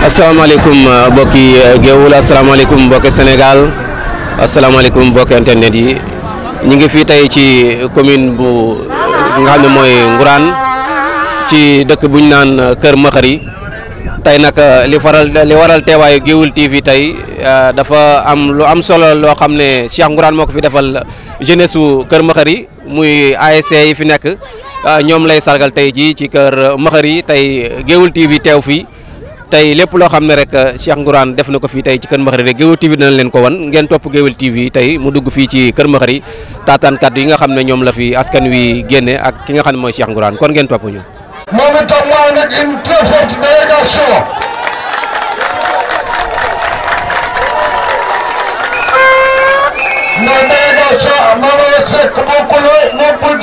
asalaamaaleykum mbokki Géoul, asalaamaaleykum mbokki Sénégal, asalaamaaleykum mbokki internet yi. ñu ngi fii tey ci commune bu nga xam ne mooy Ngourane ci dëkk bu ñu naan Kër Makhari. tey nag li waral teewaayu Géoul TV tey dafa am lu am solo loo xam ne Cheikh Ngourane moo ko fi defal jeunesse su Kër Makhari muy ASC yi fi nekk ñoom lay sargal tey jii ci Kër Makhari. tey Géoul TV teew fii. tey lépp loo xam ne rek Cheikh Ngourane def na ko fii tey ci Kër Makhari rek Géoul TV dina leen ko wan ngeen topp Géoul TV tey mu dugg fii ci Kër Makhari taataan kàddu yi nga xam ne ñoom la fi askan wi génne ak ki nga xam ne mooy Cheikh Ngourane kon ngeen topp ñu. moom itam moo nekk une très forte délégation. ndax délégation Mamadou Seck bokkul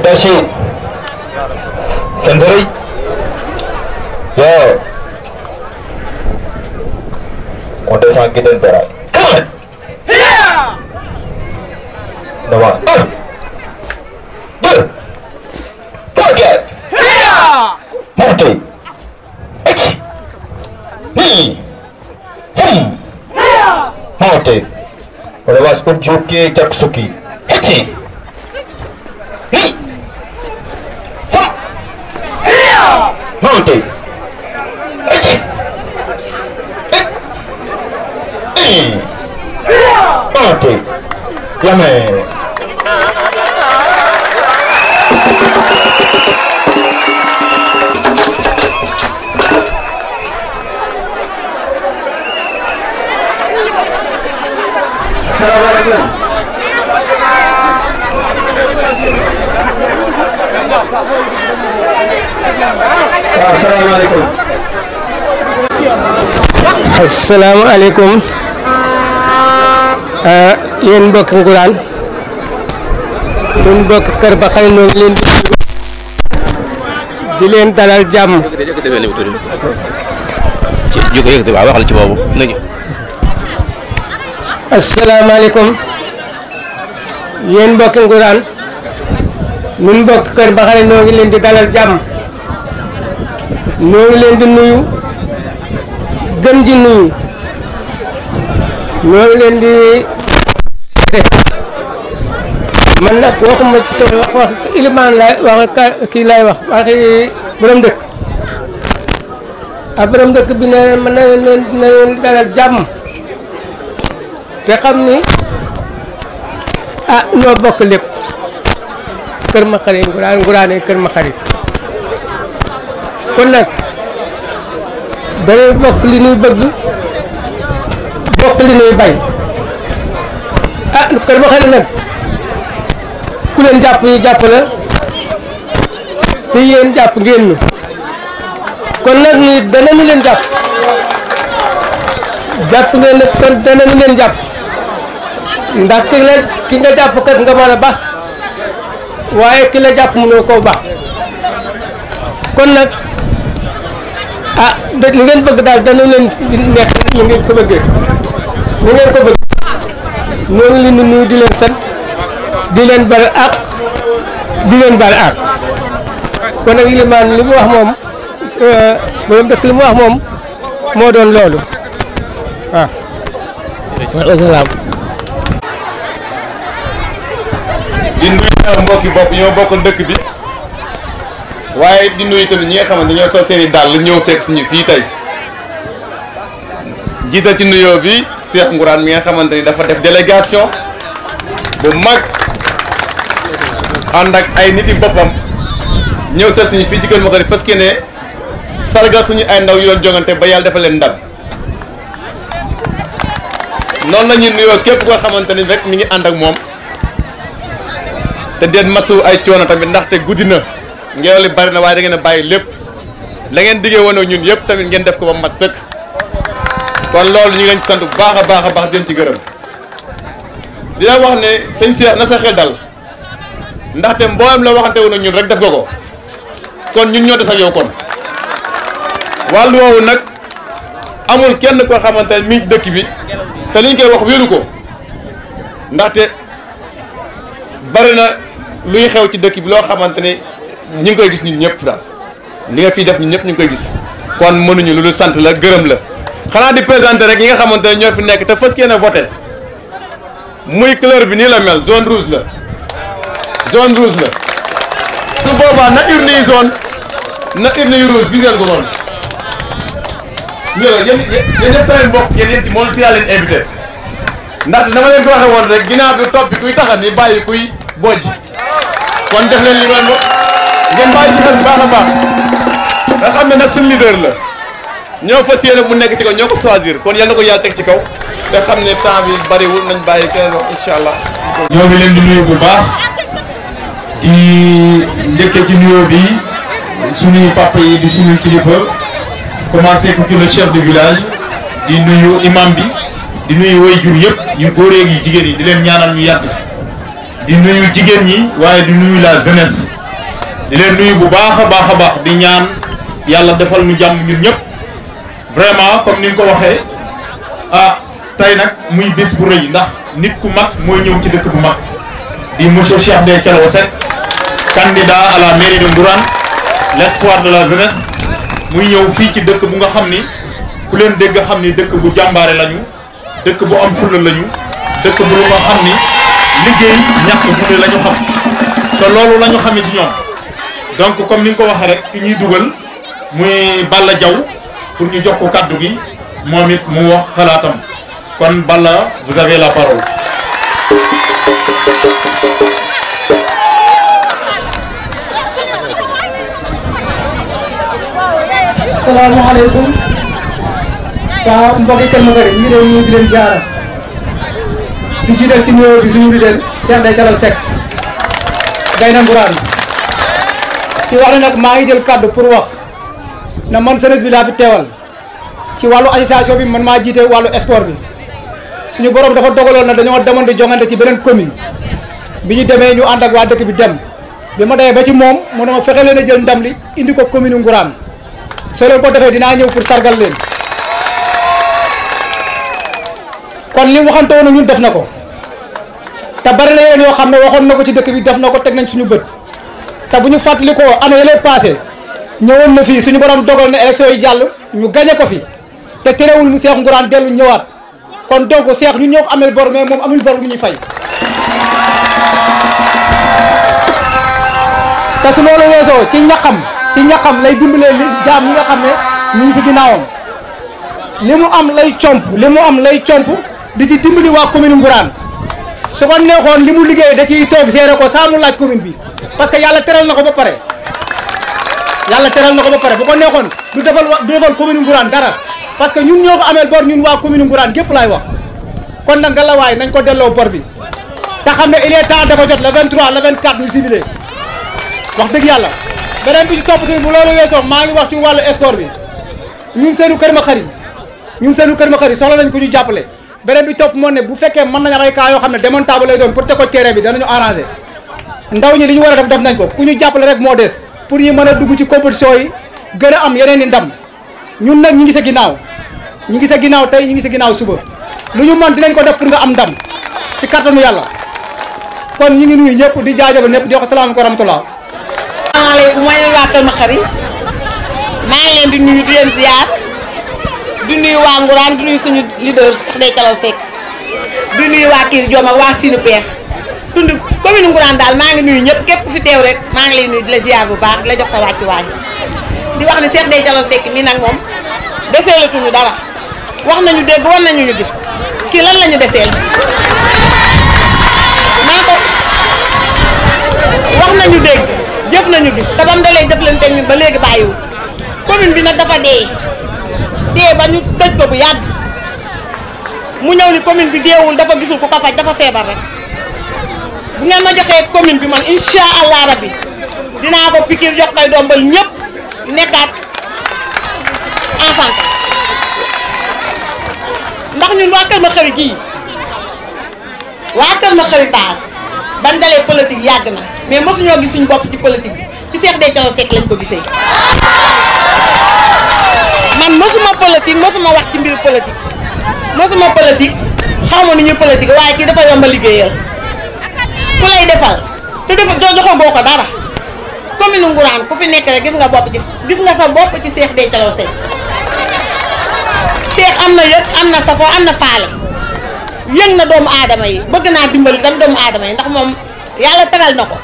Dasi sendiri yo udah sakit dan berat nama target mati mati udah wasku juki caksuki Monte. Monte. Llame. Assalamualaikum. Assalamualaikum. Assalamualaikum. Yéen mbokk Ngourane yéen mbokk Kër Makhari ñoo ngi leen di leen dalal jàmm. waxal ci boobu. Assalamualaikum. Yéen mbokk Ngourane ñun mbokk Kër Makhari ñoo ngi leen di dalal jàmm. ñoo ngi leen di nuyu gën di nuyu ñoo ngi leen di man nag waxuma wax ilimaan lay wax kii lay wax waxi borom dëkk ak borom dëkk bi ne mën na leen dalal jàmm te xam ni ñoo bokk lépp Kër Maxari Nguraan Nguraane Kër Maxari kon nag dañuy bokk li ñuy bëgg bokk li ñuy bañ Kër Maxari nag ku leen jàpp ñu jàpp la te yéen jàpp ngeen ñu kon nag ni danañu leen jàpp ngeen nag kon danañu leen jàpp ndax ki nga jàpp kat nga mën a baax waaye ki la jàpp mënoo koo baax kon nag li ngeen bëgg daal danañ leen neex ñu ngeen ko bëggee ñu ngeen ko bëgg ñoo ngi leen di nuyu di leen sant di leen bal ak di leen bal ak kon nag limaan li mu wax moom borom dëkk li mu wax moom moo doon loolu waaw. wasalaam. di nuyu mbokki bopp ñoo bokk dëkk bi waaye di nuyu tamit ñi nga xamante ñoo sol seen i dàll ñëw fekk suñu fii tey jiital ci nuyoo bi Cheikh Ngourane mi nga xamante ni dafa def délégation bu mag ànd ak ay nit yi boppam ñëw seet suñu fii ci Kër Maxari parce que ne sargal suñu ay ndaw yu doon jongante ba yàlla dafa leen ndam noonu la ñuy nuyoo képp koo xamante ni rek mi ngi ànd ak moom te den masu ay coono tamit ndaxte guddi na ngelaw li bari na waaye da ngeen a bàyyi lépp la ngeen diggee woon ak ñun yëpp tamit ngeen def ko ba mat sëkk kon loolu ñu ngi leen ci sant bu baax a baax di leen ci gërëm dina wax ne sëñ Cheikh na sa xel dal ndaxte mboolem la waxante woon ak ñun rek def nga ko kon ñun ñoo des ak yow kon wàllu woowu nag amul kenn koo xamante ne mi dëkk bi te liñ koy wax wéeru ko ndaxte bari na luy xew ci dëkk bi loo xamante ne ñu ngi koy gis ñun ñëpp daal li nga fiy def ñun ñëpp ñu ngi koy gis kon mënuñu lu dul sant la gërëm la xanaa di présenter rek ñi nga xamante ne ñoo fi nekk te fas yéene voté muy couleur bi nii la mel zone rouge la su boobaa na urne yi zone na urne yu rouge gis ngeen ko noonu yéen ñëpp seen mbokk yéen ci moom ci laa leen invité ndaxte dama leen ko waxee woon rek ginnaaw bi topp bi kuy taxan ni bàyyi kuy bojj kon def leen li ngeen ngeen bàyyi ci xel bu baax a baax nga xam ne nag suñu leader la ñoo fas yéene mu nekk ci kaw ñoo ko choisir kon yal na ko yàlla teg ci kaw te xam ne temps bi bariwul nañ bàyyi keneen wax incha allah. ñoo ngi leen di nuyu bu baax di njëkkee ci nuyoo bi suñuy papa yi di suñuy kilifa commencé ko ci le chef de village di nuyu imam bi di nuyu waajur yëpp yu góor ak yu jigéen yi di leen ñaanal ñu yàgg di nuyu jigéen ñi waaye di nuyu la jeunesse di leen nuyu bu baax a baax di ñaan yàlla defal ñu jàmm ñun ñëpp vraiment comme ni nga ko waxee tey nag muy bés bu rëy ndax nit ku mag mooy ñëw ci dëkk bu mag di monsieur Cheikh Ndeye Thialaw Seck candidat à la mairie de Ngourane l'espoir de la jeunesse muy ñëw fii ci dëkk bu nga xam ni ku leen dégg xam ni dëkk bu jàmbaare lañu dëkk bu am fulla lañu dëkk bu nga xam ni liggéey ñàkk gudde la ñu xam te loolu la ñu xamee ci ñoom donc comme ni nga ko waxee rek ki ñuy dugal muy Balla Diaw pour ñu jox ko kaddu gi moom it mu wax xalaatam kon Balla vous avez la parole. asalaamaaleykum waa mbokki Kër Maxari ñu ngi leen nuyu di leen ziara di jiital ci nuyoo bi suñu leader Cheikh Ndeye Thialaw Seck Gaynde Ngourane ci wax ne nag maa ngi jël kaddu pour wax na man jeunesse bi laa fi teewal ci wàllu association bi man maa jiite wàllu sport bi suñu borom dafa dogaloon na dañoo demoon di jongante ci beneen commune bi ñu demee ñu ànd ak waa dëkk bi dem bi ma demee ba ci moom mu ne ma fexe leen a jël ndam li indi ko commune Ngourane soo leen ko defee dinaa ñëw pour sargal leen kon li mu waxante woon ñun def na ko te bari na yeneen yoo xam ne waxoon na ko ci dëkk bi def na ko teg nañ suñu bët te bu ñu fàttali ko année yële passé ñëwoon na fii suñu borom dogal na élection yi jàll ñu gagné ko fi te terewul mu Cheikh Ngourane dellu ñëwaat kon donc Cheikh ñun ñoo ko amee bor mais moom amul bor bu ñuy fay te su loolu weesoo ci ñaqam lay dimbalee li jaam ñi nga xam ne ñu ngi si ginnaawam li mu am lay comp di ci dimbali waa commune Ngourane su ko neexoon li mu liggéey da ciy toog gérer ko saa mu laaj commune bi parce que yàlla teral na ko ba pare bu ko neexoon du defal commune Ngourane dara parce que ñun ñoo ko ameel bor ñun waa commune Ngourane gépp laay wax kon nag ngallaawaay nañ ko delloo bor bi te xam ne il est temps dafa jot le 23 le 24 ñu ciblé wax dëgg yàlla beneen bi ci topp tamit bu loolu weesoo maa ngi wax ci wàllu sport bi ñun seenu Kër Makhari soxla nañ ko ñu jàppale beneen bi topp moo ne bu fekkee mën nañ ay cas yoo xam ne démontable lay doon pour teg ko terrain bi danañu arrangé ndaw ñi li ñu war a def nañ ko ku ñu jàppale rek moo des pour ñu mën a dugg ci compétition yi gën a am yeneen i ndam ñun nag ñi ngi sa ginnaaw tey ñi ngi sa ginnaaw suba lu ñu mën dinañ ko def pour nga am ndam ci kattanu yàlla kon ñu ngi nuyu ñëpp di jaajëfal ñëpp di wax salaamaaleykum wa rahmatulah. asalaamaaleykum mooy waa Kër Makhari maa ngi leen di nuyu di leen ziar di nuyu waa Ngourane di nuyu suñu leader Ndeye Calaw Seck di nuyu waa Kër Diom ak waa Sinu Peex tund commune Ngourane daal maa ngi nuyu ñëpp képp ku fi teew rek maa ngi lay nuyu di la ziar bu baax di la jox sa wàccuwaay di wax ne Cheikh Ndeye Calaw Seck nii nag moom deseelatuñu dara wax nañu dégg war nañu ñu gis kii lan la ñu deseel maa ko wax nañu dégg jëf nañu gis te bam dalee jëflante ñun ba léegi bàyyiwul commune bi nag dafa dee ba ñu tëj ko bu yàgg mu ñëw ni commune bi deewul dafa gisul ku ko faj dafa feebar rek bu ngeen ma joxee commune bi man incha allah rabbi dinaa ko pikir jox koy dombal ñëpp nekkaat en santé ndax ñun waa Kër Makhari gii waa Kër Makhari taal ban dalee politique yàgg na mais mosuñoo gis suñu bopp ci politique bi ci Cheikh Ndeye Calaw Seck lañ ko gisee man mosuma politique mosuma wax ci mbiru politique mosuma politique xaw ma nu ñuy politique waaye kii dafa yomba liggéeyal ku lay defal te defal joxagoo ko dara commune Ngourane ku fi nekk rek gis nga sa bopp ci Cheikh Ndeye Calaw Seck Cheikh am na yëg am na safoo am na faale yëg na doomu aadama yi bëgg naa dimbali tam doomu aadama yi ndax moom yàlla teral na ko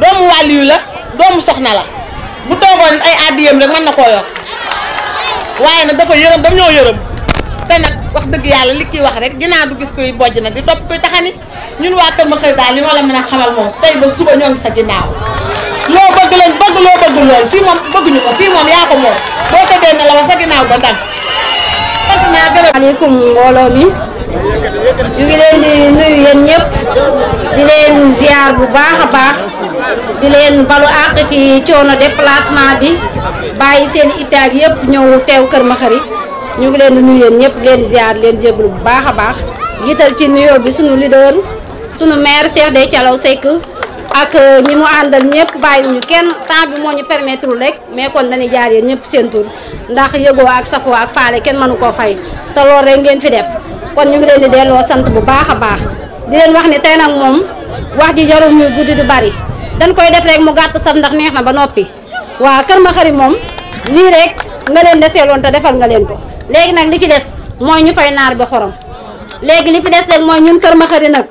doomu wàlliyu la doomu soxna la bu toogoon ay addiyam rek mën na koo yor waaye nag dafa yërëm dam ñoo yërëm te nag wax dëgg yàlla li kii wax rek ginnaaw du gis koy bojj nag di topp koy taxani ñun waa Kër Makhari daal li ma la mën a xamal moom tey ba suba ñoo ngi sa ginnaaw loo bëgg lañ bëgg loo bëgg lool fii moom bëgguñu ko fii moom yaa ko moom boo tëddee ne la wax sa ginnaaw ba ndànk sant naa gërëm. asalaamaaleykum mbooloo mi ñu ngi leen di nuyu yéen ñëpp di leen ziar bu baax a baax di leen balu àq ci coono déplacement bi bàyyi seen itaag yëpp ñëw teew Kër Makhari ñu ngi leen di nuyu yéen ñëpp leen ziar leen jéglu bu baax a baax jiital ci nuyoo bi sunu leader sunu maire Cheikh Ndeye Calaw Seck ak ñi mu àndal ñëpp bàyyiwuñu kenn temps bi moo ñu permettre rek mais kon dañuy jaar yéen ñëpp seen tur ndax yëgoo ak safoo ak faale kenn mënu koo fay te loolu rek ngeen fi def kon ñu ngi leen di delloo sant bu baax a baax di leen wax ni tey nag moom wax ji jarul muy guddi du bari dañ koy def rek mu gàtt sax ndax neex na ba noppi waa Kër Makhari moom lii rek nga leen deseeloon te defal nga leen ko léegi nag li ci des mooy ñu fay naar bi xorom léegi li fi des rek mooy ñun Kër Makhari nag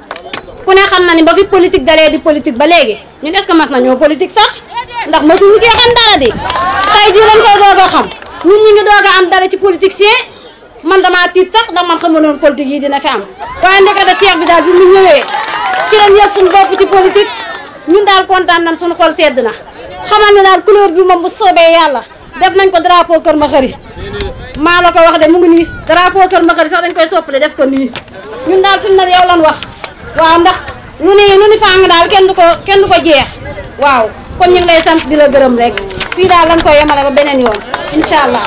ku ne xam na ni ba fi politique dalee di politique ba léegi ñun est-ce que mas nañoo politique sax ndax mësuñu cee xam dara di tey jii lañ koy doog a xam ñun ñi ngi doog a am dara ci politicien man damaa tiit sax ndax man xamu noon politique yi dina fi am waaye ndekete Cheikh bi daal bi mu ñëwee ci lañ yëg suñu bopp ci politique ñun daal kontaan nañ suñu xol sedd na xamal ne daal couleur bi moom bu soobee yàlla def nañ ko drapeau Kër Makhari maa la ko wax de mu ngi nii drapeau Kër Makhari sax dañ koy soppale def ko nii ñun daal fi mu ne yow lan wax waaw ndax lu ni fàng daal kenn du ko jeex waaw kon ñu ngi lay sant di la gërëm rek fii daal lañ koy yemale ba beneen yoon incha allah.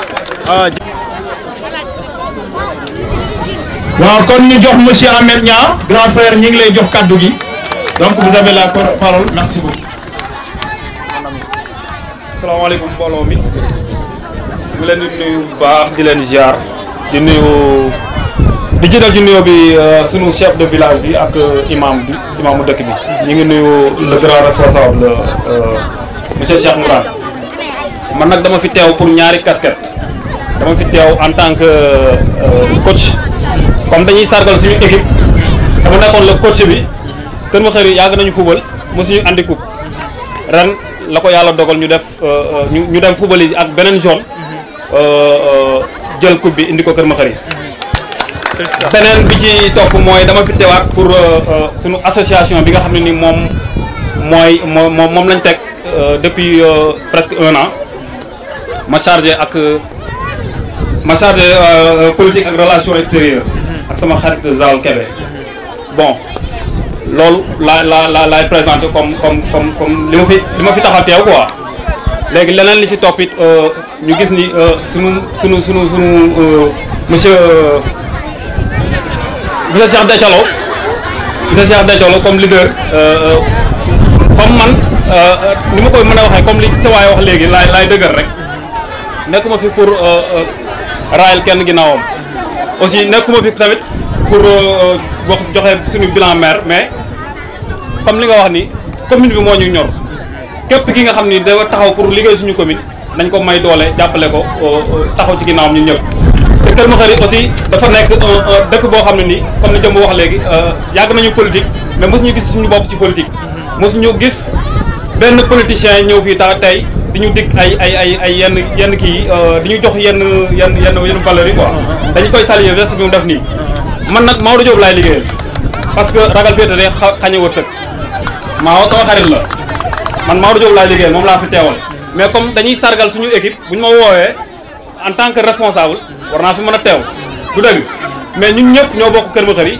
waaw kon ñu jox monsieur Ahmed Niang grand frère ñi ngi lay jox kaddu gi donc vous avez la parole merci beaucoup. asalaamaaleykum mbooloo mi ñu leen di nuyu bu baax di leen ziar di nuyu di jiital ci nuyoo bi sunu chef de village bi ak imaamu dëkk bi ñu ngi nuyu le grand responsable monsieur Cheikh Ngourane man nag dama fi teew pour ñaari casquette dama fi teew en tant que coach comme dañuy sargal suñu équipe dama nekkoon le coach bi Kër Makhari yàgg nañu fubal mosuñu andi coupe ren la ko yàlla dogal ñu def ñu dem fubali ak beneen zone jël coupe bi indi ko Kër Makhari beneen bi ci topp mooy dama fi teewaat pour sunu association bi nga xam ne ni moom lañ teg depuis presque 1 an ma chargé politique ak relation extérieure ak sama xarit Zal Kébé bon loolu laay présenté comme li ma fi tax a teew quoi léegi leneen li ci toppit ñu gis ni sunu monsieur Cheikh Dethialo comme leader comme man ni ma koy mën a waxee comme li sa waay wax léegi laay dëgër rek nekkuma fi pour raayal kenn ginnaawam aussi nekkuma fi tamit pour wax joxe suñu bilan maire mais comme li nga wax ni commune bi moo ñu ñor képp ki nga xam ni dafa taxaw pour liggéey suñu commune nañ ko may doole jàppale ko taxaw ci ginnaawam ñun ñëpp. te Kër Makhari aussi dafa nekk dëkk boo xam ne nii comme ni jëm wax léegi yàgg nañu politique mais mosuñu gis suñu bopp ci politique mosuñu gis benn politicien ñëw fii tax tey di ñu dig ay yenn kii di ñu jox yenn valeurs yi quoi dañu koy saluer geste bi mu def nii. man nag Maodo Diop laay liggéeyal parce que ragal féete de xañe wërsëg Maodo sama xarit la man Maodo Diop laay liggéeyal moom laa fi teewal mais comme dañuy sargal suñu équipe bu ñu ma woowee en tant que responsable war naa fi mën a teew du dëgg mais ñun ñëpp ñoo bokk Kër Makhari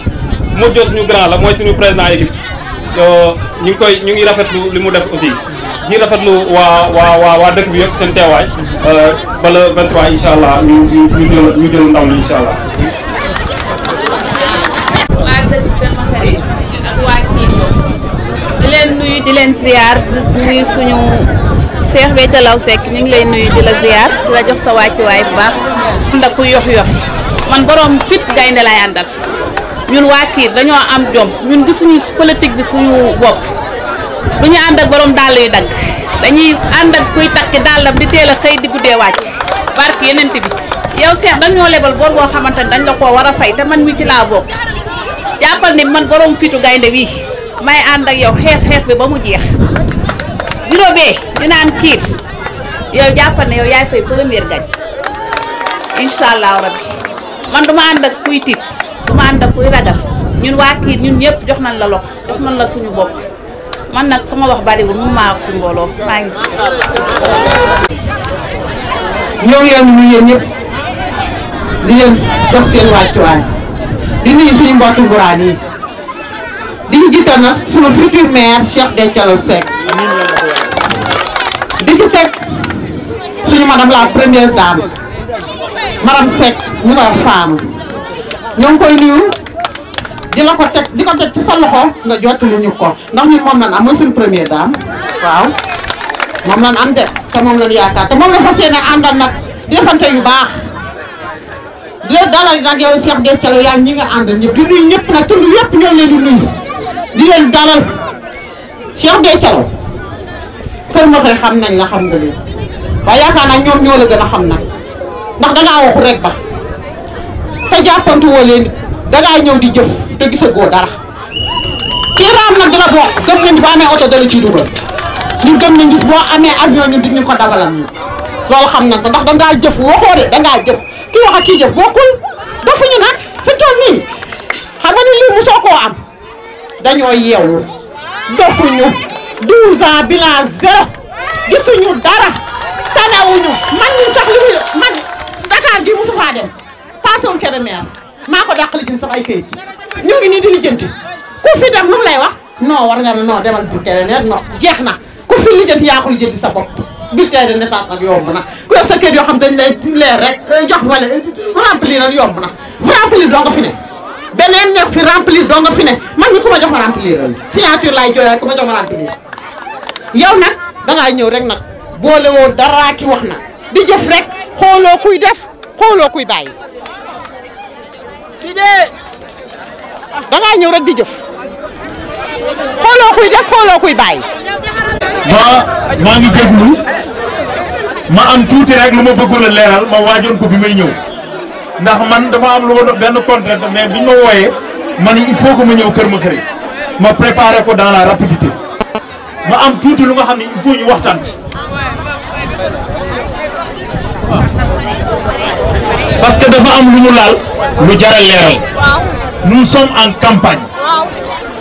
moo jot suñu grand la mooy suñu président équipe ñu ngi rafetlu li mu def aussi ñi rafetlu waa dëkk bi yëpp seen teewaay ba le 23 incha allah ñu jël ndaw li incha allah. waa dëkk Kër Makhari ak waa kii di leen nuyu di leen ziar di nuyu suñu Cheikh Béthio Law Seck ñu ngi lay nuyu di la ziar di la jox sa wàccuwaay bu baax. ndax ku yox man borom fit gaynde lay àndal ñun waa Kiir dañoo am jom ñun gisuñu politique bi suñu bopp du ñu ànd ak borom dàll yu dagg dañuy ànd ak kuy takki dàllam di teel a xëy di guddee wàcc barki yeneen bi yow Cheikh dañ ñoo lebal bor boo xamante ne dañ la koo war a fay te man mi ci laa bokk jàppal ni man borom fitu gaynde wi may ànd ak yow xeex bi ba mu jeex bureau bee ñu naan Kiir yow jàppal ne yow yaay fay première gañ incha allah rabbi man duma ànd ak kuy tiit duma ànd ak kuy ragal ñun waa Kiir ñun ñëpp jox nañ la loxo jox nañ la suñu bopp man nag sama wax bariwul mun maa wax si mbooloo maa ngi ñoo ngi leen nuyu yéen ñëpp di leen jox seen wàccuwaay di nuyu suñu mbokki nguraan yi di ñu jiital na suñu futur maire Cheikh Béthio Law Seck di ci teg suñu madame la première dame madame Seck nouvelle femme ñoo ngi koy nuyu di ko teg ci sa loxo nga jottali ñu ko ndax ñun moom lañ am mooy suñu première dame waaw moom lañ am de te moom lañ yaakaar te moom la fas yéene àndal nag di defante yu baax di leen dalal nag yow Cheikh Béthio Law yaa ñi nga àndal ñëpp di nuyu ñëpp nag tund yëpp ñoo leen di nuyu di leen dalal Cheikh Béthio Law Kër Makhari xam nañ la xam nga leen waaye yaakaar naa ñoom ñoo la gën a xam nag ndax dangaa waxu rek ba te jàppantu woo leen dangaa ñëw di jëf te gisagoo dara kii raam nag dina bokk gëm nañ boo amee oto dala ciy dugal ñu gëm nañ gis boo amee avion ñu duñu ko dawalal ñu loolu xam nañ ko ndax dangaa jëf waxoo de dangaa jëf kii wax ak kii jëf bokkul defuñu nag fi toll nii xam nga ni lii mosoo koo am dañoo yeewu defuñu 12 ans bilan 0 gisuñu dara tanawuñu man ñi sax li man Dakar gi mosu faa dem paasewul Kébémer maa ko dàq lijjanti sax ay këyit ñu ngi nii di lijjanti ku fi dem lu mu lay wax non war nga ne non demal pour Kébémer non jeex na ku fi lijjanti yaa ko lijjanti sa bopp bulletin de naissance nag yomb na ku yor sa këyit yoo xam dañ lay leer rek jox wala remplir nag yomb na remplir doo nga fi ne beneen nekk fi remplir doo nga fi ne man ñi ku ma jox ma remplir signature laay jooyee ku ma jox ma remplir yow nag dangaa ñëw rek nag boole woo dara ki wax na di jëf rek xooloo kuy def xooloo kuy bàyyi dangaa ñëw rek di jëf xooloo kuy def xooloo kuy bàyyi. maa ngi déglu ma am tuuti rek lu ma bëggoon a leeral ma waajoon ko bi may ñëw ndax man dama am lu ma doon benn contrainte mais biñ ma wooyee ma ni il faut que ma ñëw Kër Makhari ma préparé ko dans la rapidité ma am tuuti lu nga xam ne il faut ñu waxtaan parce que dafa am lu mu laal lu jar a leeral nous sommes en campagne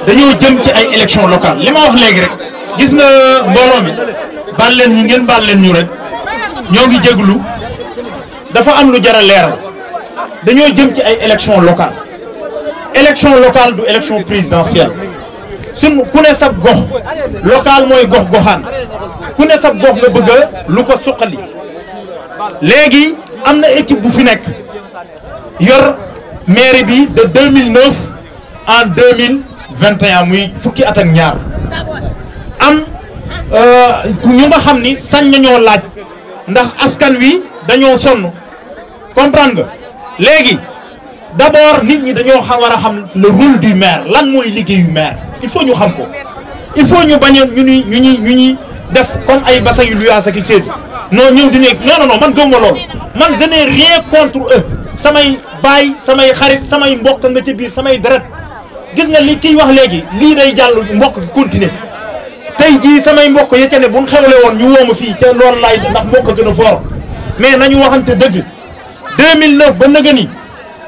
dañoo jëm ci ay élections locales li ma wax léegi rek gis nga mbooloo mi baal leen ñu ngeen baal leen ñu rek ñoo ngi jéglu dafa am lu jar a leeral dañoo jëm ci ay élections locales élection locale du élection présidentielle suñ ku ne sab gox local mooy gox goxaan ku ne sab gox nga bëgg lu ko suqali léegi am na équipe bu fi nekk yor mairie bi de 2009 en 2021 muy fukki at ak ñaar am ñu nga xam ni sañ nañoo laaj ndax askan wi dañoo sonn comprendre nga léegi d'abord nit ñi dañoo war a xam le rôle du maire lan mooy liggéeyu maire il faut ñu xam ko il faut ñu bañ a ñu ñuy def comme ay bassin yu luyaas ak i chaise non ñëw di nekk non man gëmuma loolu man je n'ai rien contre eux samay baay samay xarit samay mbokk nga ci biir samay deret gis nga li kiy wax léegi lii day jàll mbokk gi continuer tey jii samay mbokk ya ca ne bu ñu xewle woon ñu woo ma fii ca loolu laay ndax mbokk a gën a fort mais nañu waxante dëgg 2009 ba nëga ni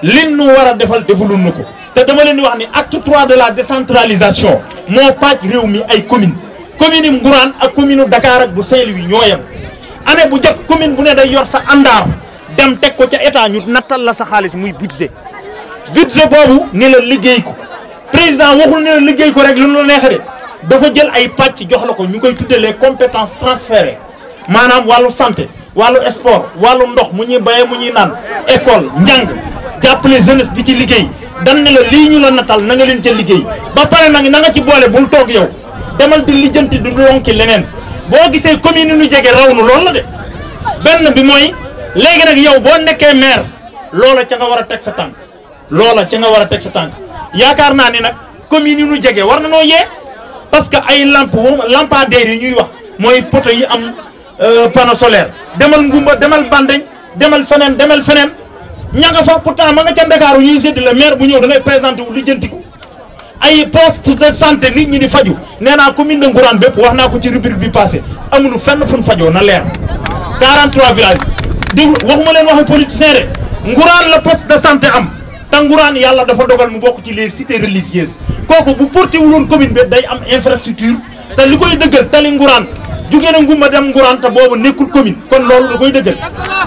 liñ nu war a defal defalul nu ko te dama leen di wax ni acte 3 de la décentralisation moo pàcc réew mi ay commune yi Ngourane ak commune u Dakar ak bu Saint-Louis ñoo yem année bu jot commune bu ne day yor sa àndaar dem teg ko ca état ñu nattal la sa xaalis muy budget boobu ni la liggéey ko président waxul ne la liggéey ko rek lu la neexe de dafa jël ay pàcc jox la ko ñu koy tuddee les compétences transférées maanaam wàllu santé wàllu sport wàllu ndox mu ñuy bayee mu ñuy naan école njàng jàppale jeunesse bi ci liggéey dan ne la lii ñu la natal na nga leen ca liggéey ba pare nag na nga ci boole bul toog yow demal di lijjanti du lonki leneen boo gisee commune yi ñu jege raw nu loolu la de benn bi mooy léegi nag yow boo nekkee maire loola ca nga war a teg sa tànk yaakaar naa ni nag commune yi ñu jege war na noo yee parce que ay lampadaires yi ñuy wax mooy poto yi am panneau solaire demal Ngumba demal Bandeñ demal feneen ña nga fa pourtant ma nga ca Ndakaaru ñuy sédd la maire bu ñëw da ngay présenté wu lijjantiku ay poste de santé nit ñi di faju nee naa commune de Ngourane bépp wax naa ko ci rubrique bi passé amuñu fenn fu ñu fajoo na leer 43 villages déglu waxuma leen waxi politicien de Ngourane la poste de santé am te Ngourane yàlla dafa dogal mu bokk ci les cités religieuses kooku bu porté wuloon commune bi day am infrastructure te li koy dëggal tali Ngourane jugee na Ngumba dem Ngourane te boobu nekkul commune kon loolu da koy dëggal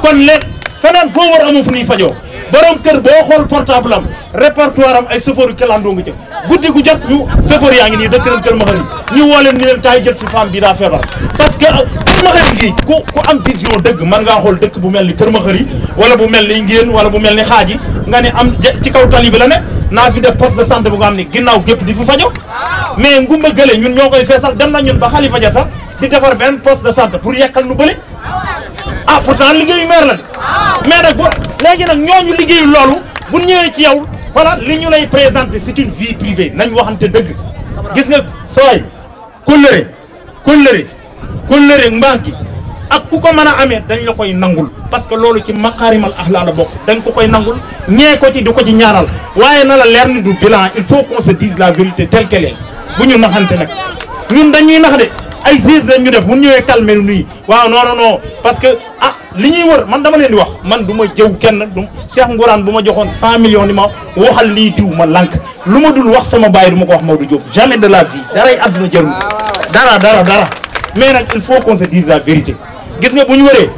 kon léegi feneen foo war amu fu ñuy fajoo borom kër boo xool portable am répertoire am ay chauffeur yu kelandoo nga ca guddi gu jot ñu chauffeur yaa ngi nii dëkk nañ Kër Maxari ñu woo leen ni leen kaay jël si femme bi daa feebar parce que Kër Maxari gi ku am vision dëgg mën ngaa xool dëkk bu mel ni Kër Maxari wala bu mel ni Ngéen wala bu mel ni Xaaji nga ne am ci kaw tali bi la ne naa fi def poste de santé bu nga xam ne ginnaaw gépp di fi fajo mais ngumba gële ñun ñoo koy feesal dem na ñun ba Xalifa Dia sax di defar benn poste de santé pour yekkal nu bële ah pourtant liggéeyu maire la de mais nag léegi nag ñooñu liggéeyu loolu bu ñëwee ci yow voilà li ñu lay présenter c'est une vie privée nañ waxante dëgg gis nga sooy kóllëre mbanki ak ku ko mën a amee dañ la koy nangul parce que loolu ci maqaarimal axlaa la bokk dañ ko koy nangul ñee ko ci di ko ci ñaanal waaye na la leer ni du bilan il faut qu'on se dise la vérité telle qu'elle est bu ñu naxante nag ñun dañuy nax de ay gis lañ ñu def bu ñëwee calmer nuy waaw non parce que ah li ñuy wër man dama leen di wax man du ma jëw kenn du Cheikh Ngourane bu ma joxoon 100 millions ni ma waxal lii diw ma lànk lu ma dul wax sama baay du ma ko wax Maodo Diop jamais de la vie daray àdduna jarul dara mais nag il faut qu'on se dise la vérité gis nga bu ñu wëree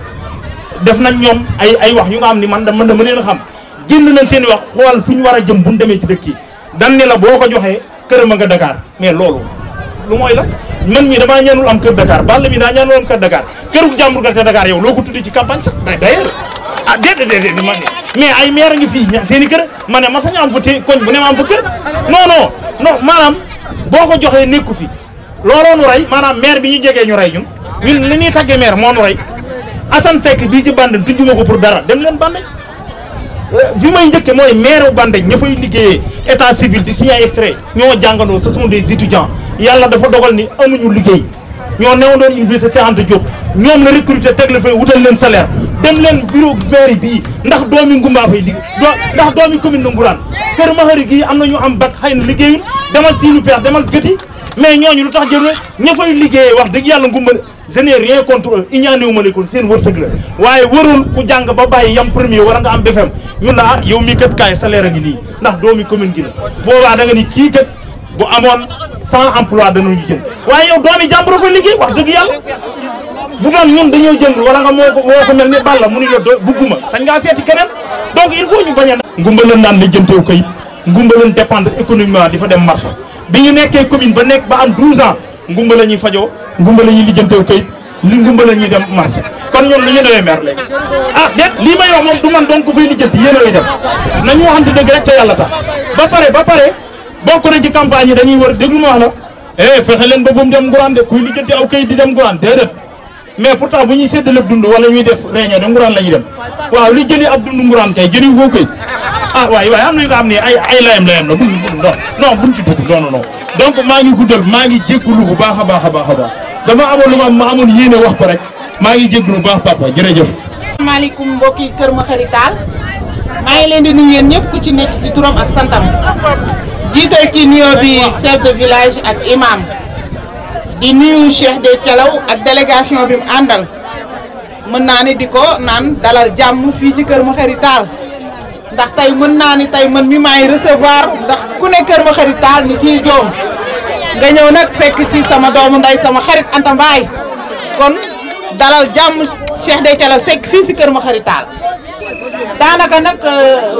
def nañ ñoom ay wax yu nga xam ni man dama leen a xam génn nañ seen i wax xool fu ñu war a jëm bu ñu demee ci dëkk yi dan ne la boo ko joxee këram a nga Dakar mais loolu lu mooy la man mii damaa ñaanul am kër Dakar Balla mi daa ñaanul am kër Dakar këru jàmbur ga te Dakar yow loo ko tuddi ci campagne sax d'ailleurs ah déedéet ma mais ay maire ngi fii seen i kër ma ne ma sañ am fa koñ bu ne ma am fa kër non maanaam boo ko joxee nekku fi looloo nu rey maanaam maire bi ñu jegee ñu rey ñun li ñuy tàggee maire moo nu rey Assane Seck bii ci Bandène tudduma ko pour dara dem leen Bandène fi may njëkke mooy maire Bandène ña fay liggéeyee état civil di signer extrait ñoo jàngandoo ce sont des étudiants yàlla dafa dogal ni amuñu liggéey ñoo newoon université Cheikh Anta Diop ñoom la recruter teg la fay wutal leen salaire dem leen bureau maire bii ndax doomi Ngumba fay liggéey ndax doomi commune de Ngourane Kër Maxari gii am na ñu am bac xëy na liggéeyul demal Siinu Peex demal Gëti mais ñooñu lu tax jël ña fay liggéeyee wax dëgg yàlla Ngumba je n'ai rien contre eux iñaanewu ma ko seen wërsëg la waaye warul ku jàng ba bàyyi yam premier war nga am BFEM ñun la yow mii kat kaay salaire a ngi nii ndax doomi commune gi la boobaa da nga ni kii kat bu amoon 100 emploi danañu jël waaye yow doomi jàmbur fa liggéey wax dëgg yàlla bu doon ñun dañoo jënd wala nga moo ko mel ni Balla mu ni la bugguma sañ ngaa seeti keneen donc il faut ñu bañ a ngumba leen naan lijjanteew kayit ngumba leen dépendre économiquement di fa dem marché bi ñu nekkee commune ba nekk ba am 12 ans ngumba la ñuy fajoo ngumba la ñuy lijjanteew kayit li ngumba la ñuy dem marché kon ñoom li ñu doyee maire léegi ah déet lii may wax moom du man donc ku fay lijjanti yéen a lay def nañu waxante dëgg rek te yàlla tax ba pare bokk na ci campagne yi dañuy war déglu ma wax la fexe leen ba bu mu dem nguraan de kuy lijjanti aw kayit di dem nguraan déedéet mais pourtant bu ñuy séddale dund wala ñuy def réunion de nguraan la ñuy dem waaw li jëli ab dund nguraan kay jëli foo kayit ah waaye am na ñu nga xam ne ay layam la non buñ ci dugg non donc maa ngi guddal maa ngi jéggulu bu baax a baax dama amoon lu ma amoon yéene wax ko rek maa ngi jéggulu bu baax papa jërëjëf. asalaamaaleykum mbokki Kër Makhari Tall maa ngi leen di nuyu yéen ñëpp ku ci nekk ci turam ak santam jiital ci nuyoo bi chef de village ak imam di nuyu Cheikh de Thialaw ak délégation bi mu àndal mën naa ni di ko naan dalal jàmm fii ci Kër Makhari Tall ndax tey mën naa ni tey man mi maay recevoir ndax ku ne Kër Makhari Tall ni kii joom nga ñëw nag fekk si sama doomu nday sama xarit Anta Mbaye kon dalal jàmm Cheikh de Thialaw Seck fii si Kër Makhari Tall daanaka nag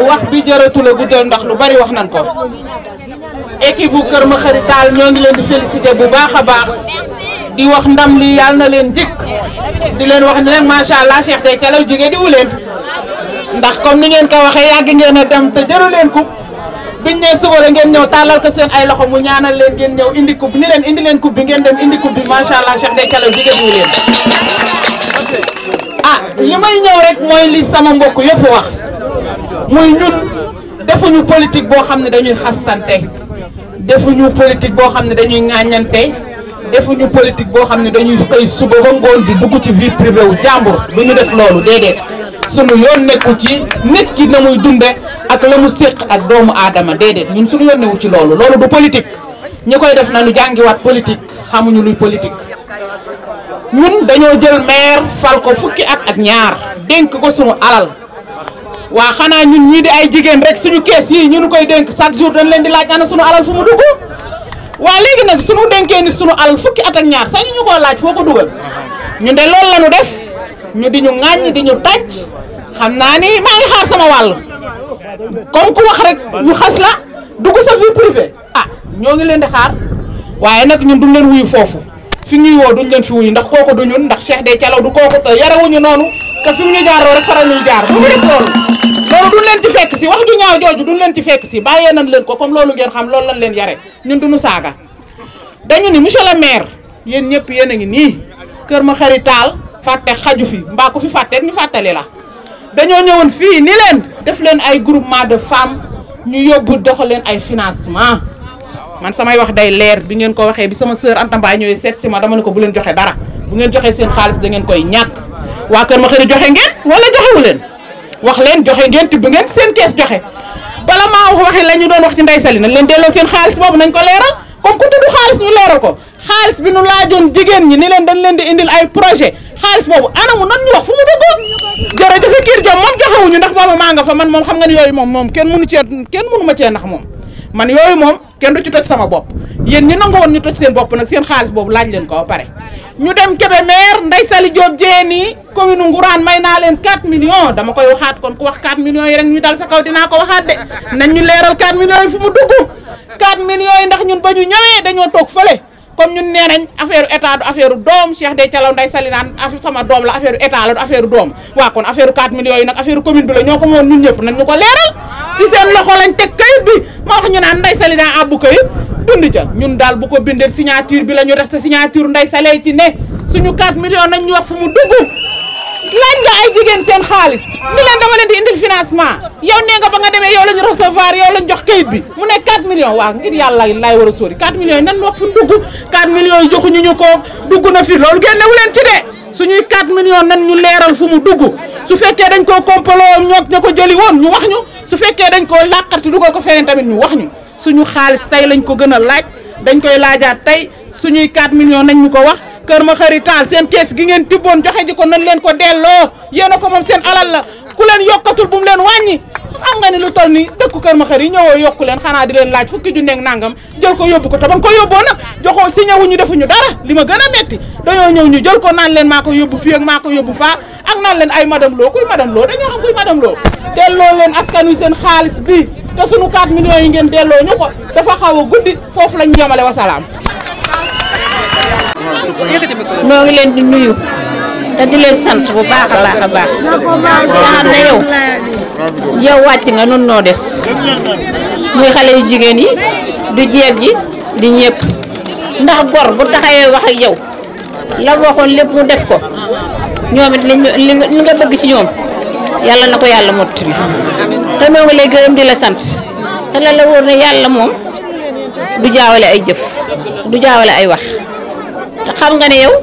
wax bi jërëtu la guddal ndax lu bari wax nan ko équipe bu Kër Makhari Tall ñoo ngi leen di féliciter bu baax a baax di wax ndam li yàlla na leen jik di leen wax ne leen macha allah Cheikh de Thialaw jigéen di wu leen ndax comme ni ngeen ko waxee yàgg ngeen a dem te jëru leen coupe biñ ne suba la ngeen ñëw tàllal ko seen ay loxo mu ñaanal leen ngeen ñëw indi coupe ni leen indi leen coupe bi ngeen dem indi coupe bi macha allah Cheikh de Thialaw jigéen di wu leen ah li may ñëw rek mooy li sama mbokk yëpp wax muy ñun defuñu politique boo xam ne dañuy xastante defuñu politique boo xam ne dañuy ŋàññante defuñu politique boo xam ne dañuy xëy suba ba ngoon di dugg ci vie privée wu jàmbur du ñu def loolu déedéet sunu yoon nekku ci nit ki na muy dunde ak la mu séq ak doomu aadama déedéet ñun sunu yoon newu ci loolu du politique ñi koy def na nu jàngiwaat politique xamuñu luy politique ñun dañoo jël maire fal ko fukki at ak ñaar dénk ko sunu alal waa xanaa ñun ñii di ay jigéen rek suñu kees yi ñu koy dénk chaque jour dañ leen di laaj ana sunu alal fu mu dugg waa léegi nag sunu dénkee nit sunu alal fukki at ak ñaar sax ñu koo laaj foo ko dugal ñun de loolu la ñu def ñu di ñu ŋàññ di ñu tàcc xam naa ni maa ngi xaar sama wàll comme ku wax rek ñu xas la dugg sa vie privée ah ñoo ngi leen di xaar waaye nag ñun duñ leen wuyu foofu fi ñuy woo duñ leen fi wuyu ndax kooku du ñun ndax Cheikh de Thialaw du kooku te yarewuñu noonu te fi mu ñu jaaroo rek faral ñuy jaar bu ñu def loolu duñ leen ci fekk si wax ju ñaaw jooju duñ leen ci fekk si bàyyee nañ leen ko comme loolu ngeen xam loolu lañ leen yare ñun duñu saaga dañu ni monsieur le maire yéen ñëpp yéen a ngi nii Kër Makhari Tall fàtte xaju fi mbaa ko fi fàtte ñu fàttali la dañoo ñëwoon fii ni leen def leen ay groupement de femmes ñu yóbbu doxal leen ay financement man samay wax day leer bi ngeen ko waxee bi sama sœur Anta Mbaye ñëwee seet si ma dama ne ko bu leen joxe dara bu ngeen joxee seen xaalis da ngeen koy ñàkk waa Kër Makhari joxe ngeen wala joxewu leen wax leen joxe ngeen tibb ngeen seen kees joxe bala maa waxee la ñu doon wax ci Ndeye Sali nañ leen delloo seen xaalis boobu nañ ko leeral comme ku tudd xaalis ñu leeral ko xaalis bi nu laajoon jigéen ñi ni leen dañ leen di indil ay projet xaalis boobu anamu nan ñu wax fu mu dugg jërëjëf Kër Diop moom joxewuñu ndax boobu maa nga fa man moom xam nga ni yooyu moom kenn mënu ma cee nax moom man yooyu moom kenn du ci toj sama bopp yéen ñi nangu woon ñu toj seen bopp nag seen xaalis boobu laaj leen ko ba pare ñu dem Kébémer Ndeye Sali Diop Jéeni commune Ngourane may naa leen 4 millions dama koy waxaat kon ku wax 4 millions yi rek ñu dal sa kaw dinaa ko waxaat de nañ ñu leeral 4 millions yi fu mu dugg 4 millions yi ndax ñun ba ñu ñëwee dañoo toog fële comme ñun nee nañ affaire état du affaire doom Cheikh de Thialaw Ndeye Sali naan sama doom la affaire état la du affaire doom waa kon affaire 4 millions yi nag affaire commune bi la ñoo ko moon ñun ñëpp nañ ñu ko leeral si seen loxo lañ teg kayit bi ma wax ñu naan Ndeye Sali daa abbu kayit dund ca ñun daal bu ko bindee signature bi la ñu resté signature Ndeye Sali ci ne suñu 4 millions nañ ñu wax fu mu dugg laaj nga ay jigéen seen xaalis ni leen dama leen di indil financement yow nee nga ba nga demee yow lañu recevoir yow lañ jox kayit bi mu ne 4 millions waaw ngir yàlla laay war a sóori 4 millions yi nan wax fu mu dugg 4 millions yi joxuñu ñu ko dugg na fi loolu génnewu leen ci de suñuy 4 millions nan ñu leeral fu mu dugg su fekkee dañ koo kompaloo ñoog ña ko jëli woon ñu wax ñu su fekkee dañ koo làqati dugal ko feneen tamit ñu wax ñu suñu xaalis tey lañ ko gën a laaj dañ koy laajaat tey suñuy 4 millions nañ ñu ko wax Kër Makhari Tall seen kees gi ngeen tibboon joxe ji ko nañ leen ko delloo yéen a ko moom seen alal la ku leen yokkatul bu mu leen wàññi xam nga ni lu toll ni dëkku Kër Makhari ñëwoo yokku leen xanaa di leen laaj fukki junni ak nangam jël ko yóbbu ko te ba nga ko yóbboo nag joxoo signé wuñu defuñu dara li ma gën a metti dañoo ñëw ñu jël ko naan leen maa ko yóbbu fii ak maa ko yóbbu faa ak naan leen ay madame Lo kuy madame Lo dañoo xam kuy madame Lo delloo leen askan wi seen xaalis bi te sunu 4 millions yi ngeen delloo ñu ko dafa xaw a guddi foofu lañ yemale wasalaam. noo ngi leen di nuyu te di leen sant bu baax a baax a baax nga xam ne yow wàcc nga nun noo des muy xale yu jigéen yi du jeeg ji di ñëpp ndax gor bu taxawee wax ak yow la waxoon lépp mu def ko ñoom it li nga bëgg ci ñoom yàlla na ko yàlla mottali te noo ngi lay gërëm di la sant te la wóor ne yàlla moom du jaawale ay jëf du jaawale ay wax te xam nga ne yow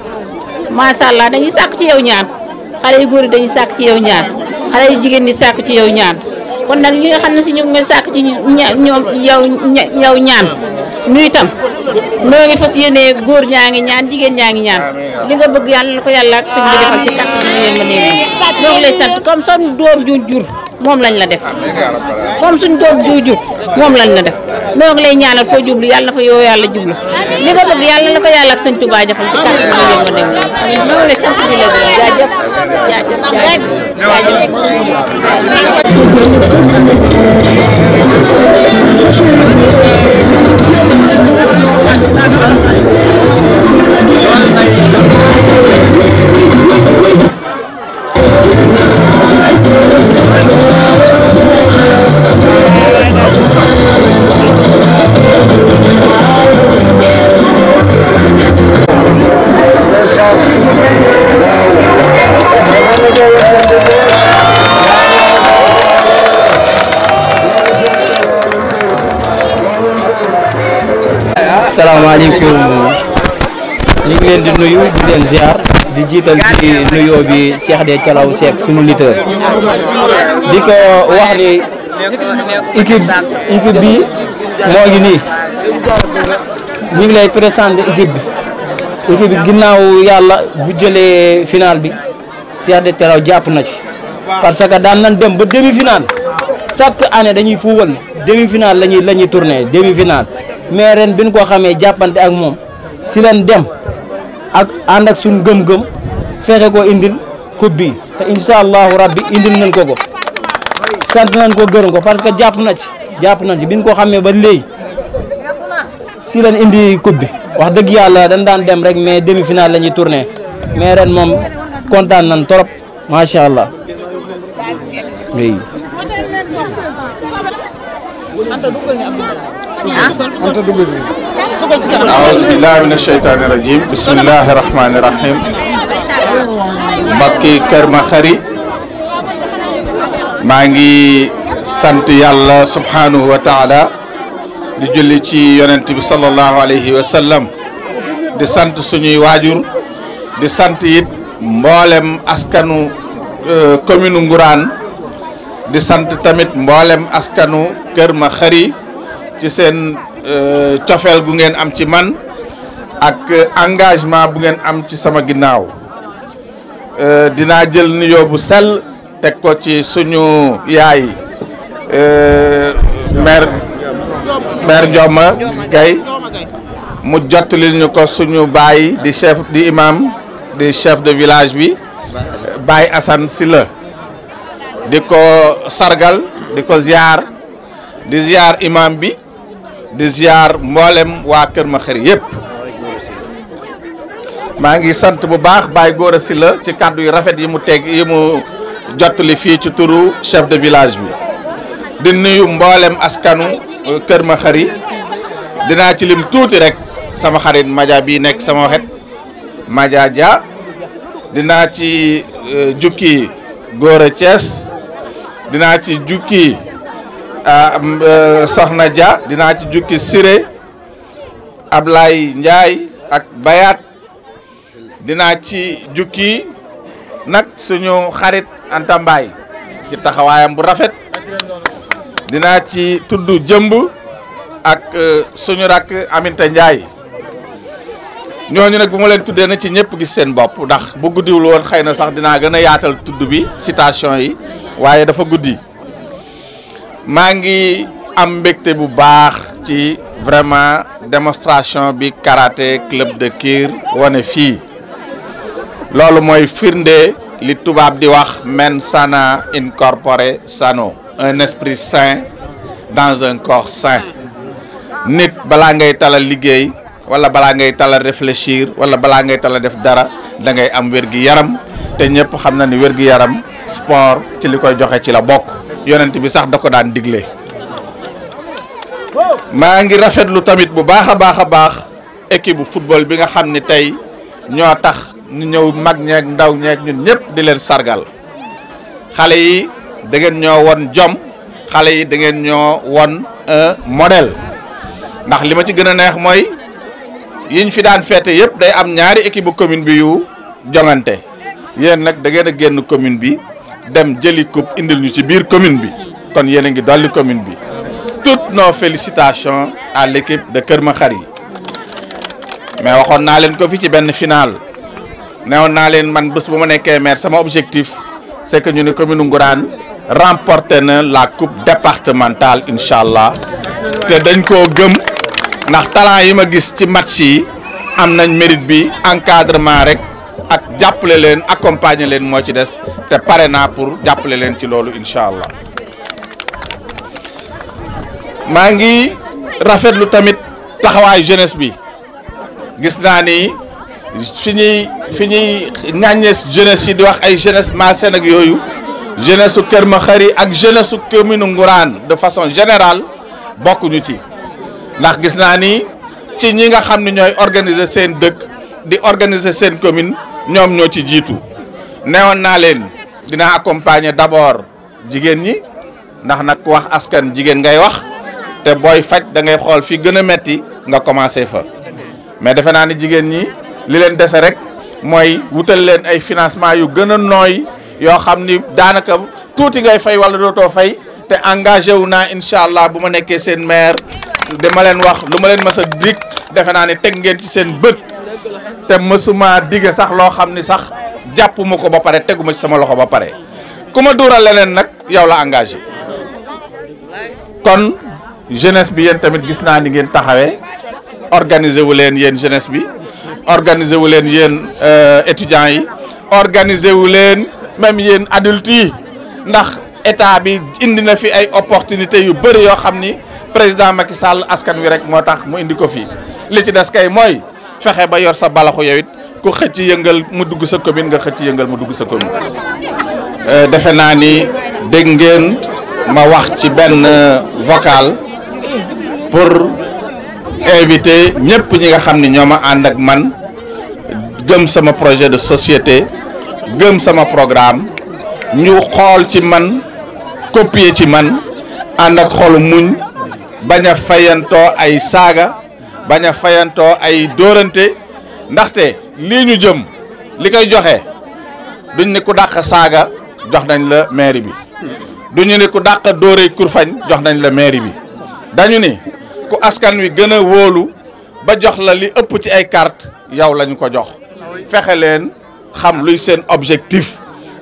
macha allah dañuy sàkk ci yow ñaan xale yu góor yi dañuy sàkk ci yow ñaan xale yu jigéen ñi sàkk ci yow ñaan kon nag li nga xam ne si ñu ngi sàkk ci ñoom yow ñaan ñu itam noo ngi fas yéene góor ñaa ngi ñaan jigéen ñaa ngi ñaan li nga bëgg yàlla na ko yàlla ak sëñ bi defal ci kàttan ñu leen ma néew noo ngi lay sant comme son doom ju jur moom lañ la def comme suñ doom ju jur moom lañ la def noo ngi lay ñaanal foo jublu yàlla na fa yow yàlla jublu li nga bëgg yàlla na ko yàlla ak sëñ Touba defal ci kàttan ñu leen ma néew amiin noo ngi lay sant di la gërëm jaajëf salaamaaleykum ñu ngi leen di nuyu di leen ziar di jiital ci nuyoo bi Cheikh de Thialaw Seck sunu lutteur di ko wax ni équipe bi moo ngi nii ñu ngi lay présenté équipe bi ginnaaw yàlla bu jëlee final bi Cheikh de Thialaw jàpp na ci parce que daan nañ dem ba demi final chaque année dañuy fuubal demi final la ñuy tourné demi final mais ren bi ñu ko xamee jàppante ak moom si leen dem ak ànd ak suñu gëm-gëm fexe ko indil coupe bi te incha allahu rabbi indil nañ ko sant nañ ko gërëm ko parce que jàpp na ci bi ñu ko xamee ba léegi si leen indi coupe bi wax dëgg yàlla dañ daan dem rek mais demi finale la ñuy tourné mais ren moom kontaan nañ trop macha allah oui. أعوذ بالله من الشيطان الرجيم بسم الله الرحمن الرحيم mbokki Kër Makhari maa ngi sant yàlla subhanahu wa taala di julli ci yonent bi sallallahu alayhi wa sallam di sant suñuy waajur di sant it mboolem askanu commune Ngourane di sant tamit mboolem askanu Kër Makhari ci seen cofeel gu ngeen am ci man ak engagement bu ngeen am ci sama ginnaaw dinaa jël nuyoo bu sell teg ko ci suñu yaay maire Ndioma Gaye mu jottali ñu ko suñu baay di imam di chef de village bi Baye Assane Sylla di ko sargal di ko ziar imam bi di ziar mboolem waa Kër Makhari yëpp maa ngi sant bu baax Baye Gora Sylla ci kàddu yu rafet yi mu jottali fii ci turu chef de village bi di nuyu mboolem askanu Kër Makhari dinaa ci lim tuuti rek sama xarit Madia bi nekk sama xet Madia Dia dinaa ci jukki Gora Thiès dinaa ci jukki Soxna Dia dinaa ci jukki Siré Ablaye Ndiaye ak Bayat dinaa ci jukki nag suñu xarit Anta Mbaye ci taxawaayam bu rafet dinaa ci tudd jëmb ak suñu rakk Aminta Ndiaye ñooñu nag bu ma leen tuddee na ci ñëpp gis seen bopp ndax bu guddiwul woon xëy na sax dinaa gën a yaatal tudd bi citation yi waaye dafa guddi. maa ngi am mbégte bu baax ci vraiment démonstration bi karaté club de Kir wane fii loolu mooy firnde li tubaab di wax mens sana in corpore sano, un esprit sain dans un corps sain. nit balaa ngay tala liggéey wala balaa ngay tala réfléchir wala balaa ngay tala def dara da ngay am wér-gi-yaram te ñëpp xam na ni wér-gi-yaram sport ci li koy joxe ci la bokk yonent bi sax da ko daan digle. maa ngi rafetlu tamit bu baax a baax équipe bu football bi nga xam ni tey ñoo tax ñu ñëw mag ñeeg ndaw ñeeg ñun ñëpp di leen sargal xale yi da ngeen ñoo won jom xale yi da ngeen ñoo won un modèle ndax li ma ci gën a neex mooy yiñ fi daan feete yëpp day am ñaari équipe bu commune bi yu jongante yéen nag da ngeen a génn commune bi dem jëli coupe indil ñu ci biir commune bi kon yéen a ngi dolli commune bi. Toutes nos félicitations à l'équipe de Kër Makhari mais waxoon naa leen ko fi ci benn final newoon naa leen man bés bu ma nekkee maire sama objectif c'est que ñu ne commune Ngourane remporté na la coupe départementale incha allah te dañ koo gëm ndax talent yi ma gis ci match yi am nañ mérite bi encadrement rek ak jàppale leen accompagner leen moo ci des te pare naa pour jàppale leen ci loolu incha allah. maa ngi rafetlu tamit taxawaayu jeunesse bi gis naa ni fi ñuy ŋàññee jeunesse yi di wax ay jeunesse malsaine ak yooyu jeunesse su Kër Makhari ak jeunesse su commune Ngourane de façon générale bokkuñu ci ndax gis naa ni ci ñi nga xam ne ñooy organiser seen dëkk di organiser seen commune ñoom ñoo ci jiitu newoon naa leen dinaa accompagner d'abord jigéen ñi ndax nag wax askan jigéen ngay wax. te booy faj da ngay xool fi gën a metti nga commencé fa mais defe naa ni jigéen ñi li leen dese rek mooy wutal leen ay financement yu gën a nooy yoo xam ni daanaka tuuti ngay fay wala dootoo fay te engagé wu naa incha allah bu ma nekkee seen maire dama leen wax lu ma leen mës a dig defe naa ni teg ngeen ci seen bët te mësuma dige sax loo xam ni sax jàpp ma ko ba pare teguma ci sama loxo ba pare ku ma duural leneen nag yow la engagé kon. jeunesse bi yéen tamit gis naa ni ngeen taxawee organiser wu leen yéen jeunesse bi organiser wu leen yéen étudiants yi organiser wu leen même yéen adultes yi ndax état bi indi na fi ay opportunités yu bëri yoo xam ni président Macky Sall askan wi rek moo tax mu indi ko fii li ci des kay mooy fexe ba yor sa balaxu yow it ku xëcc yëngal mu dugg sa commune nga xëcc yëngal mu dugg sa commune. defe naa ni dégg ngeen ma wax ci benn vocal. pour inviter ñëpp ñi nga xam ni ñoo ma ànd ak man gëm sama projet de société gëm sama programme ñu xool ci man copier ci man ànd ak xolu muñ bañ a fayantoo ay saaga bañ a fayantoo ay dóorante ndaxte lii ñu jëm li koy joxe duñ ne ku dàq saaga jox nañ la mairie bi duñu ne ku dàq dóore kurfañ jox nañ la mairie bi dañu ni ku askan wi gën a wóolu ba jox la li ëpp ci ay carte yow lañu ko jox fexe leen xam luy seen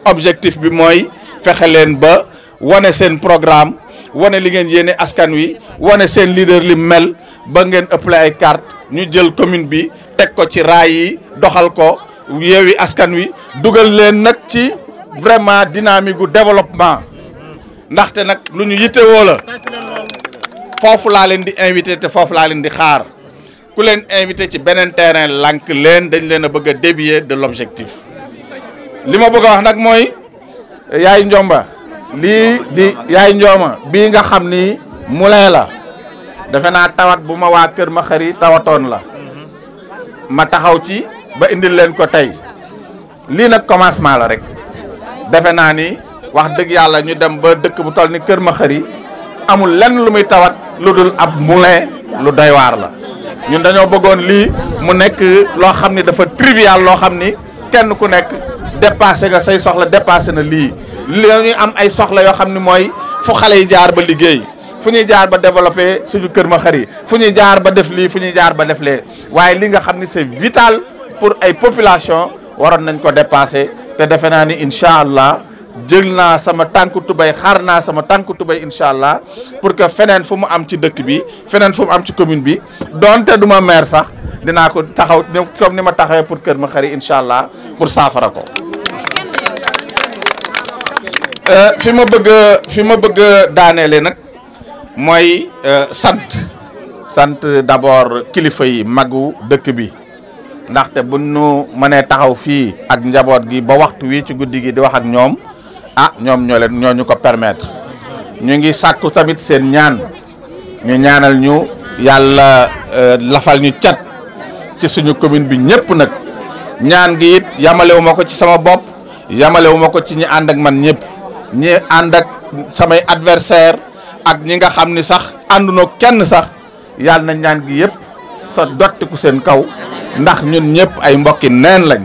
objectif bi mooy fexe leen ba wane seen programme wane li ngeen yéene askan wi wane seen leader li mel ba ngeen ëppale ay carte ñu jël commune bi teg ko ci raay yi doxal ko yeewi askan wi dugal leen nag ci vraiment dynamique gu développement ndaxte nag lu ñu yittewoo la foofu laa leen di invité te foofu laa leen di xaar ku leen invité ci beneen terrain lànk leen dañ leen a bëgg a dévier de l'objectif li ma bëgg a wax nag mooy yaay njomba lii di yaay njooma bii nga xam ni moulin la defe naa tawat bu ma waa Kër Makhari tawatoon la ma taxaw ci ba indil leen ko tey lii nag commencement la rek defe naa ni wax dëgg yàlla ñu dem ba dëkk bu toll ni Kër Makhari amul lenn lu muy tawat lu dul ab moulin lu doy waar la ñun dañoo bëggoon lii mu nekk loo xam ni dafa trivial loo xam ni kenn ku nekk dépassé nga say soxla dépassé na lii ñuy am ay soxla yoo xam ni mooy fu xale yi jaar ba liggéey fu ñuy jaar ba développer suñu Kër Makhari fu ñuy jaar ba def lii fu ñuy jaar ba def lee waaye li nga xam ni c'est vital pour ay population waroon nañ ko dépasser te defe naa ni incha allah jël naa sama tànku tubay xar naa sama tànku tubay incha allah pour que feneen fu mu am ci dëkk bi feneen fu mu am ci commune bi donte du ma maire sax dinaa ko taxaw comme ni ma taxawee pour Kër Makhari incha allah pour saafara ko. fi ma bëgg a daaneele nag mooy sant d'abord kilifa yi magu dëkk bi ndaxte bu nu mënee taxaw fii ak njaboot gi ba waxtu wi ci guddi gi di wax ak ñoom ñoom ñoo ñu ko permettre ñu ngi sàkku tamit seen ñaan ñu ñaanal ñu yàlla lafal ñu cat ci suñu commune bi ñëpp nag ñaan gi it yamalewu ma ko ci sama bopp yamalewu ma ko ci ñi ànd ak man ñëpp ñi ànd ak samay adversaire ak ñi nga xam ni sax àndunoo kenn sax yàlla na ñaan gi yëpp sa dottiku seen kaw ndax ñun ñëpp ay mbokki neen lañ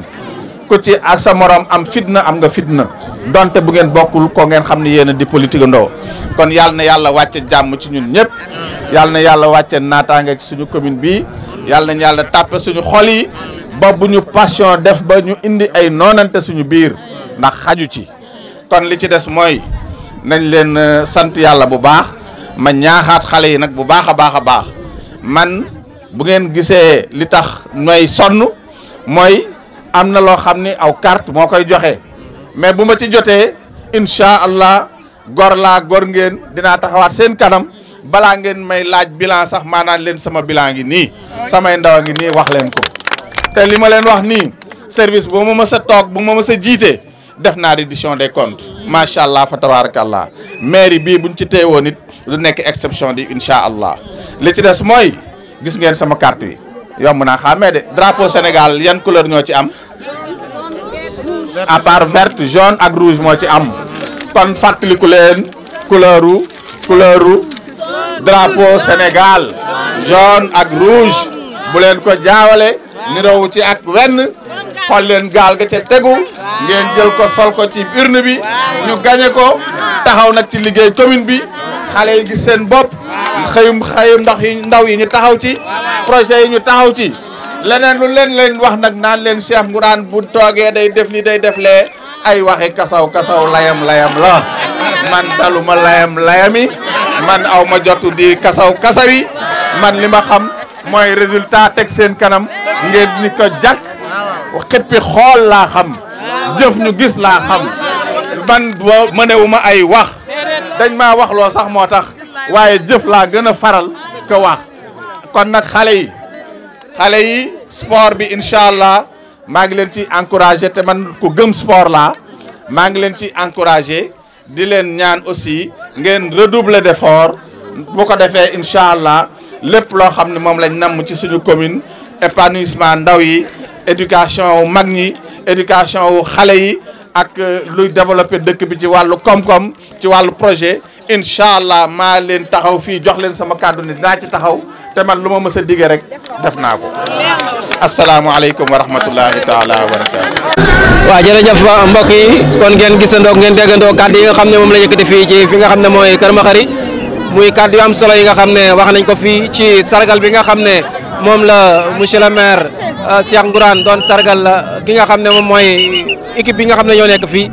ku ci ak sa morom am fitna am nga fitna donte bu ngeen bokkul ko ngeen xam ni yéen di politique ndoo kon yàlla na yàlla wàcce jàmm ci ñun ñëpp yàlla na yàlla wàcce naataange ci suñu commune bi yàlla na yàlla tàppe suñu xol yi ba bu ñu passion def ba ñu indi ay noonante suñu biir ndax xaju ci kon li ci des mooy nañ leen sant yàlla bu baax ma ñaaxaat xale yi nag bu baax a baax man bu ngeen gisee li tax ñooy sonn mooy am na loo xam ni aw carte moo koy joxe mais bu ma ci jotee incha allah gor laa gor ngeen dinaa taxawaat seen kanam balaa ngeen may laaj bilan sax maanaan leen sama bilan ngi nii samay ndaw a ngi nii wax leen ko te li ma leen wax nii service bu ma mës a toog bu ma mës a jiite def naa reddition des comptes macha allah fa tabarakallah mairie bii buñ ci teewoon it lu nekk exception di incha allah li ci des mooy gis ngeen sama carte yi yomb naa xàmmee de drapeau Sénégal yan couleur ñoo ci am à part verte jaune ak rouge moo ci am kon fàttaliku leen couleuru drapeau Sénégal jaune ak rouge bu leen ko jaawale niroowu ci ak wenn xool leen gaal ga ca tegu ngeen jël ko sol ko ci urne bi ñu gañe ko taxaw nag ci liggéey commune bi xale yi gis seen bopp xëyum ndaw yi ñu taxaw ci projet yi ñu taxaw ci leneen lu leen wax nag naan leen Cheikh Ngourane bu toogee day def li day def lee ay waxi kasaw layam la man daluma layami man aw ma jotu di kasawi man li ma xam mooy résultat teg seen kanam ngeen ni ko jàkk xippi xool laa xam jëf ñu gis laa xam man boo mënewuma ay wax dañ maa wax loo sax moo tax waaye jëf laa gën a faral ko wax kon nag xale yi sport bi incha allah maa ngi leen ci encouragé te man ku gëm sport laa maa ngi leen ci encouragé di leen ñaan aussi ngeen redoubler d'effort bu ko defee incha allah lépp loo xam ne moom lañ namm ci suñu commune épanouissement ndaw yi éducation wu mag ñi éducation wu xale yi ak luy développer dëkk bi ci wàllu koom-koom ci wàllu projet incha allah maa leen taxaw fii jox leen sama kàddu ni dinaa ci taxaw te man lu ma mës a dige rek def naa ko asalaamualeykum wa rahmatullahi taala wa barakatu waaw jërëjëf mbokk yi kon ngeen gisandoo ngeen déggandoo kàddu yi nga xam ne moom la yëkkati fii ci fi nga xam ne mooy Kër Makhari muy kàddu yu am solo yi nga xam ne wax nañ ko fii ci sargal bi nga xam ne moom la monsieur le maire Cheikh Ngourane doon sargal ki nga xam ne moom mooy équipe bi nga xam ne ñoo nekk fii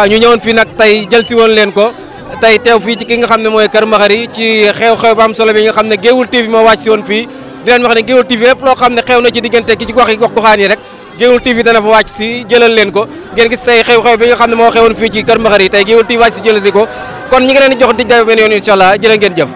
ñu ñëwoon fii nag tey jël si woon leen ko tey teew fii ci ki nga xam ne mooy Kër Makhari ci xew-xew bu am solo bi nga xam ne Géoul TV moo wàcc si woon fii di leen wax ne Géoul TV lépp loo xam ne xew na ci diggante ki ci gox goxaan yi rek Géoul TV dana fa wàcc si jëlal leen ko ngeen gis tey xew-xew bi nga xam ne moo xewoon fii ci Kër Makhari tey Géoul TV wàcc si jëlal si ko kon ñi ngi leen di jox dig daw benn yoon incha allah jërë ngeen jëf